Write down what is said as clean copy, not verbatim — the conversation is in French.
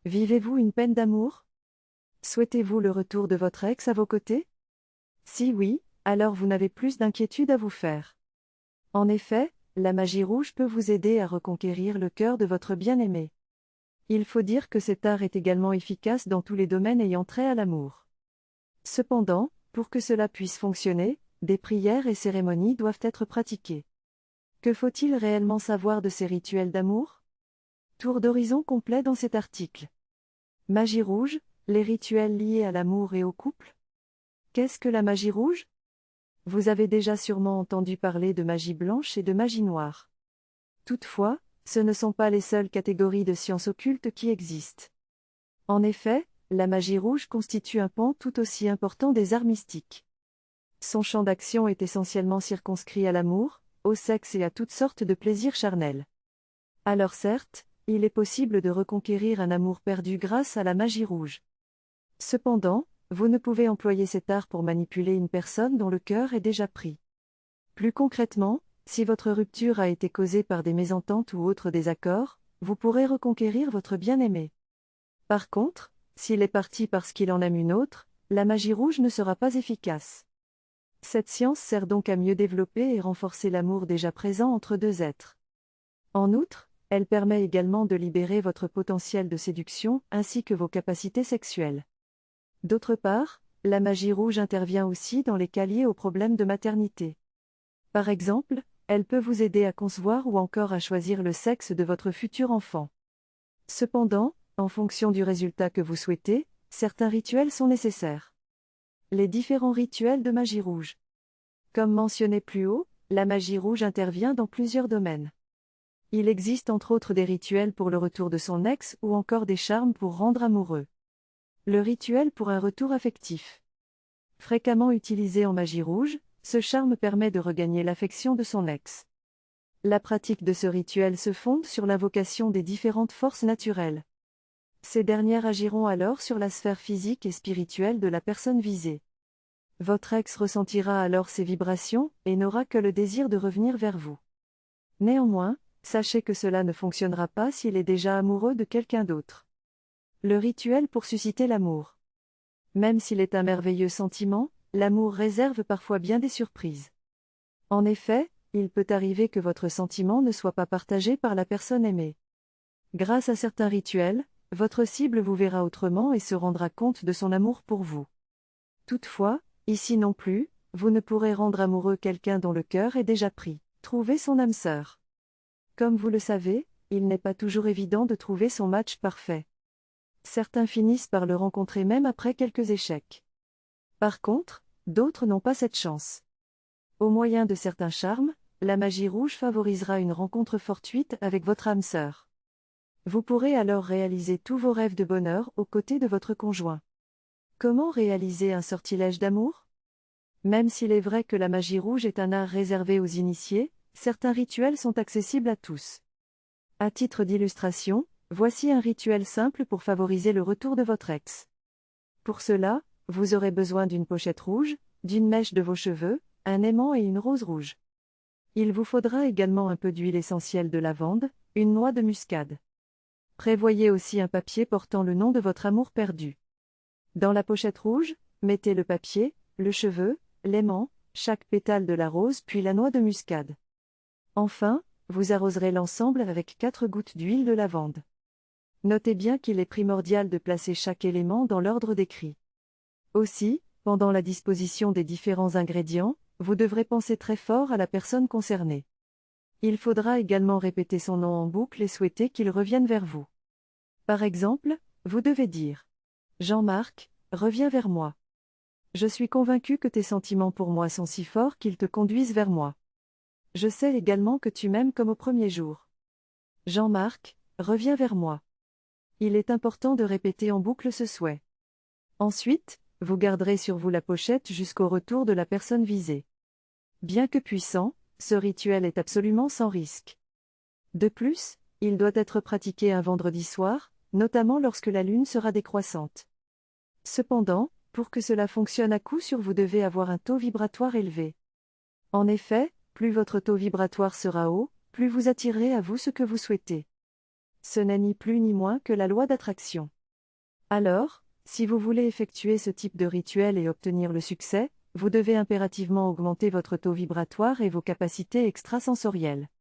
Vivez-vous une peine d'amour? Souhaitez-vous le retour de votre ex à vos côtés? Si oui, alors vous n'avez plus d'inquiétude à vous faire. En effet, la magie rouge peut vous aider à reconquérir le cœur de votre bien-aimé. Il faut dire que cet art est également efficace dans tous les domaines ayant trait à l'amour. Cependant, pour que cela puisse fonctionner, des prières et cérémonies doivent être pratiquées. Que faut-il réellement savoir de ces rituels d'amour? Tour d'horizon complet dans cet article. Magie rouge, les rituels liés à l'amour et au couple? Qu'est-ce que la magie rouge? Vous avez déjà sûrement entendu parler de magie blanche et de magie noire. Toutefois, ce ne sont pas les seules catégories de sciences occultes qui existent. En effet, la magie rouge constitue un pan tout aussi important des arts mystiques. Son champ d'action est essentiellement circonscrit à l'amour, au sexe et à toutes sortes de plaisirs charnels. Alors certes, il est possible de reconquérir un amour perdu grâce à la magie rouge. Cependant, vous ne pouvez employer cet art pour manipuler une personne dont le cœur est déjà pris. Plus concrètement, si votre rupture a été causée par des mésententes ou autres désaccords, vous pourrez reconquérir votre bien-aimé. Par contre, s'il est parti parce qu'il en aime une autre, la magie rouge ne sera pas efficace. Cette science sert donc à mieux développer et renforcer l'amour déjà présent entre deux êtres. En outre, elle permet également de libérer votre potentiel de séduction ainsi que vos capacités sexuelles. D'autre part, la magie rouge intervient aussi dans les cas liés aux problèmes de maternité. Par exemple, elle peut vous aider à concevoir ou encore à choisir le sexe de votre futur enfant. Cependant, en fonction du résultat que vous souhaitez, certains rituels sont nécessaires. Les différents rituels de magie rouge. Comme mentionné plus haut, la magie rouge intervient dans plusieurs domaines. Il existe entre autres des rituels pour le retour de son ex ou encore des charmes pour rendre amoureux. Le rituel pour un retour affectif. Fréquemment utilisé en magie rouge, ce charme permet de regagner l'affection de son ex. La pratique de ce rituel se fonde sur l'invocation des différentes forces naturelles. Ces dernières agiront alors sur la sphère physique et spirituelle de la personne visée. Votre ex ressentira alors ces vibrations et n'aura que le désir de revenir vers vous. Néanmoins, sachez que cela ne fonctionnera pas s'il est déjà amoureux de quelqu'un d'autre. Le rituel pour susciter l'amour. Même s'il est un merveilleux sentiment, l'amour réserve parfois bien des surprises. En effet, il peut arriver que votre sentiment ne soit pas partagé par la personne aimée. Grâce à certains rituels, votre cible vous verra autrement et se rendra compte de son amour pour vous. Toutefois, ici non plus, vous ne pourrez rendre amoureux quelqu'un dont le cœur est déjà pris. Trouvez son âme sœur. Comme vous le savez, il n'est pas toujours évident de trouver son match parfait. Certains finissent par le rencontrer même après quelques échecs. Par contre, d'autres n'ont pas cette chance. Au moyen de certains charmes, la magie rouge favorisera une rencontre fortuite avec votre âme sœur. Vous pourrez alors réaliser tous vos rêves de bonheur aux côtés de votre conjoint. Comment réaliser un sortilège d'amour? Même s'il est vrai que la magie rouge est un art réservé aux initiés, certains rituels sont accessibles à tous. À titre d'illustration, voici un rituel simple pour favoriser le retour de votre ex. Pour cela, vous aurez besoin d'une pochette rouge, d'une mèche de vos cheveux, un aimant et une rose rouge. Il vous faudra également un peu d'huile essentielle de lavande, une noix de muscade. Prévoyez aussi un papier portant le nom de votre amour perdu. Dans la pochette rouge, mettez le papier, le cheveu, l'aimant, chaque pétale de la rose puis la noix de muscade. Enfin, vous arroserez l'ensemble avec 4 gouttes d'huile de lavande. Notez bien qu'il est primordial de placer chaque élément dans l'ordre décrit. Aussi, pendant la disposition des différents ingrédients, vous devrez penser très fort à la personne concernée. Il faudra également répéter son nom en boucle et souhaiter qu'il revienne vers vous. Par exemple, vous devez dire « Jean-Marc, reviens vers moi. Je suis convaincu que tes sentiments pour moi sont si forts qu'ils te conduisent vers moi. Je sais également que tu m'aimes comme au premier jour. Jean-Marc, reviens vers moi. » Il est important de répéter en boucle ce souhait. Ensuite, vous garderez sur vous la pochette jusqu'au retour de la personne visée. Bien que puissant, ce rituel est absolument sans risque. De plus, il doit être pratiqué un vendredi soir, notamment lorsque la lune sera décroissante. Cependant, pour que cela fonctionne à coup sûr, vous devez avoir un taux vibratoire élevé. En effet, plus votre taux vibratoire sera haut, plus vous attirerez à vous ce que vous souhaitez. Ce n'est ni plus ni moins que la loi d'attraction. Alors, si vous voulez effectuer ce type de rituel et obtenir le succès, vous devez impérativement augmenter votre taux vibratoire et vos capacités extrasensorielles.